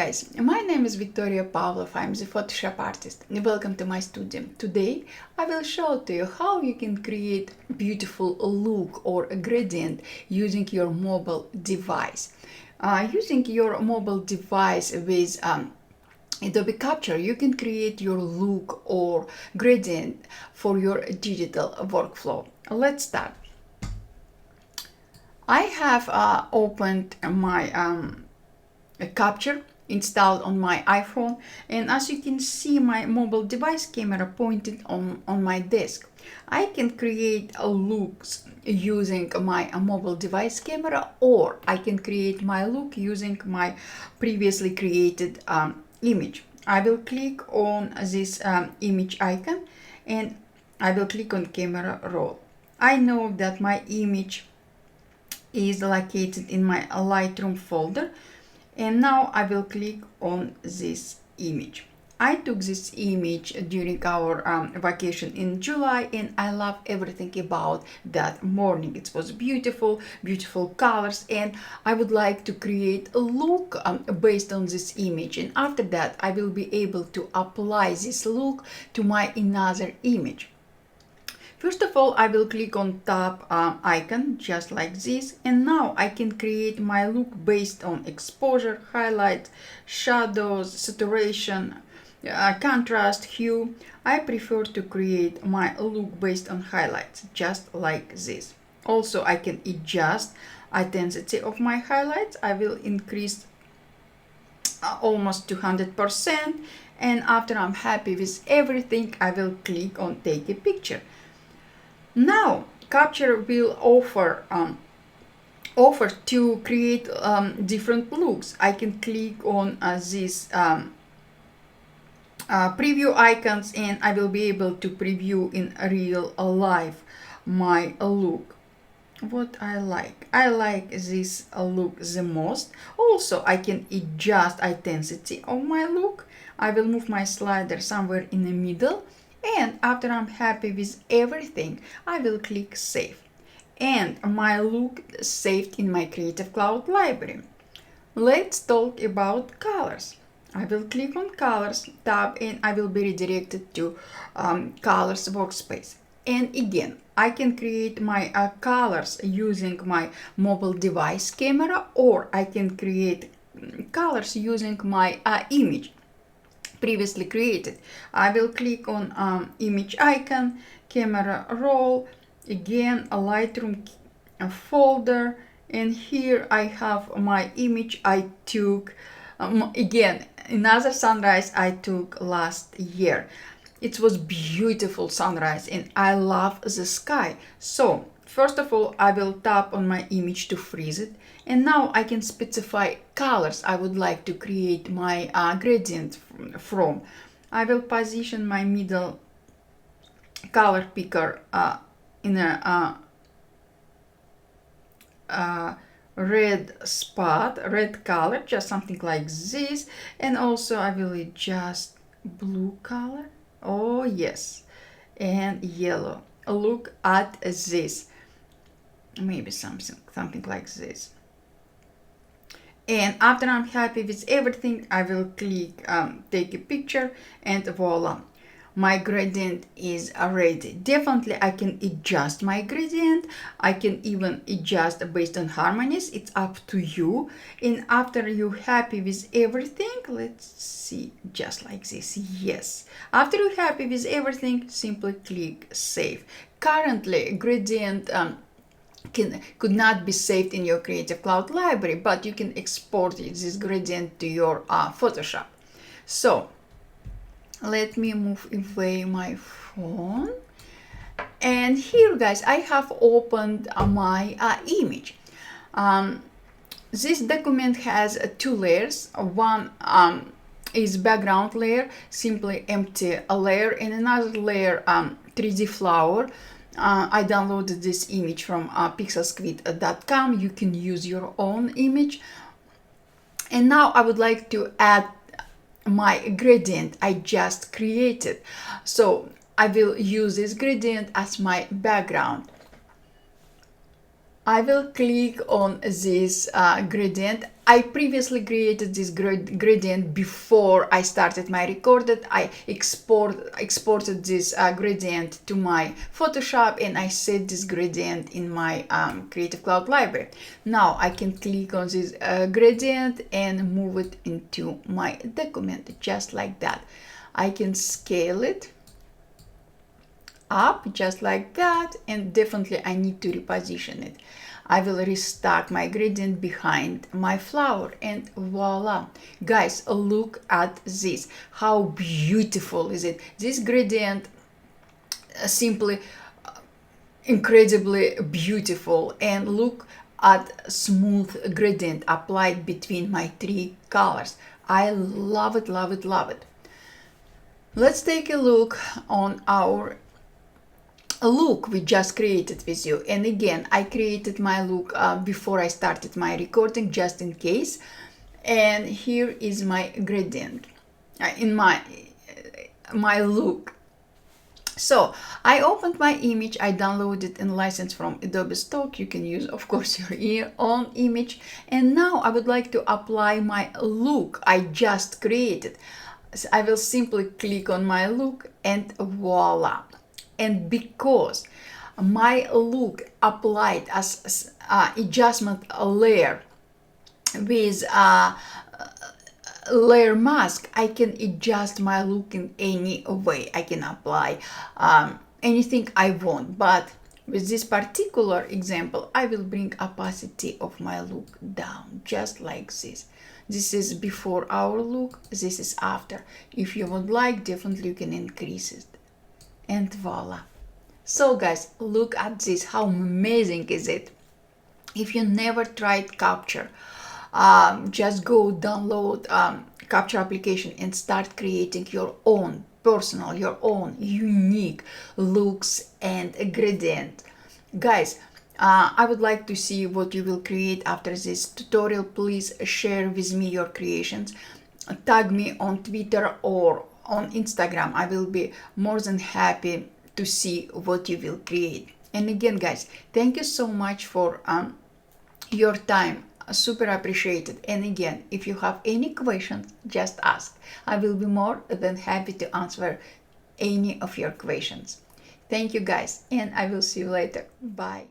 guys, my name is Victoria Pavlov. I'm the Photoshop artist. Welcome to my studio. Today I will show to you how you can create beautiful look or a gradient using your mobile device. Using your mobile device with Adobe Capture, you can create your look or gradient for your digital workflow. Let's start. I have opened my Capture installed on my iPhone, and as you can see, my mobile device camera pointed on my desk. I can create looks using my mobile device camera, or I can create my look using my previously created image. I will click on this image icon and I will click on camera roll. I know that my image is located in my Lightroom folder, and now I will click on this image. I took this image during our vacation in July, and I love everything about that morning. It was beautiful colors, and I would like to create a look based on this image. And after that, I will be able to apply this look to my another image. First of all, I will click on top icon just like this, and now I can create my look based on exposure, highlight, shadows, saturation, contrast, hue. I prefer to create my look based on highlights just like this. Also, I can adjust intensity of my highlights. I will increase almost 200%, and after I'm happy with everything, I will click on take a picture. Now Capture will offer to create different looks. I can click on these preview icons, and I will be able to preview in real life my look. What I like this look the most. Also, I can adjust intensity of my look. I will move my slider somewhere in the middle, and after I'm happy with everything, I will click save, and my look saved in my Creative Cloud library. Let's talk about colors. I will click on colors tab, and I will be redirected to colors workspace. And again, I can create my colors using my mobile device camera, or I can create colors using my image previously created. I will click on image icon, camera roll, again a Lightroom folder, and here I have my image I took again another sunrise I took last year. It was beautiful sunrise, and I love the sky. So first of all, I will tap on my image to freeze it, and now I can specify colors I would like to create my gradient from. I will position my middle color picker in a red spot, red color, just something like this, and also I will adjust blue color. Oh yes, and yellow. Look at this. Maybe something like this. And after I'm happy with everything, I will click take a picture, and voila, my gradient is ready. Definitely I can adjust my gradient. I can even adjust based on harmonies. It's up to you. And after you're happy with everything, let's see, just like this. Yes, after you're happy with everything, simply click save. Currently gradient could not be saved in your Creative Cloud library, but you can export this gradient to your Photoshop. So let me move away my phone, and here guys, I have opened my image. This document has two layers. One is background layer, simply empty layer, and another layer 3D flower. I downloaded this image from pixelsquid.com. You can use your own image. And now I would like to add my gradient I just created. So I will use this gradient as my background. I will click on this gradient. I previously created this gradient before I started my recording. I exported this gradient to my Photoshop, and I set this gradient in my Creative Cloud library. Now I can click on this gradient and move it into my document just like that. I can scale it up just like that, and definitely I need to reposition it. I will restack my gradient behind my flower, and voila. Guys, look at this. How beautiful is it? This gradient simply incredibly beautiful, and look at smooth gradient applied between my three colors. I love it, love it, love it. Let's take a look on our look we just created with you. And again, I created my look before I started my recording, just in case. And here is my gradient in my look. So I opened my image, I downloaded and licensed from Adobe Stock. You can use, of course, your own image. And now I would like to apply my look I just created. So I will simply click on my look, and voila. And because my look applied as adjustment layer with layer mask, I can adjust my look in any way. I can apply anything I want, but with this particular example, I will bring opacity of my look down just like this. This is before our look, this is after. If you would like, definitely you can increase it. And voila. So guys, look at this. How amazing is it? If you never tried Capture, just go download Capture application and start creating your own personal, your own unique looks and gradient. Guys, I would like to see what you will create after this tutorial. Please share with me your creations. Tag me on Twitter or on Instagram. I will be more than happy to see what you will create. And again, guys, thank you so much for your time. Super appreciated. And again, if you have any questions, just ask. I will be more than happy to answer any of your questions. Thank you, guys, and I will see you later. Bye.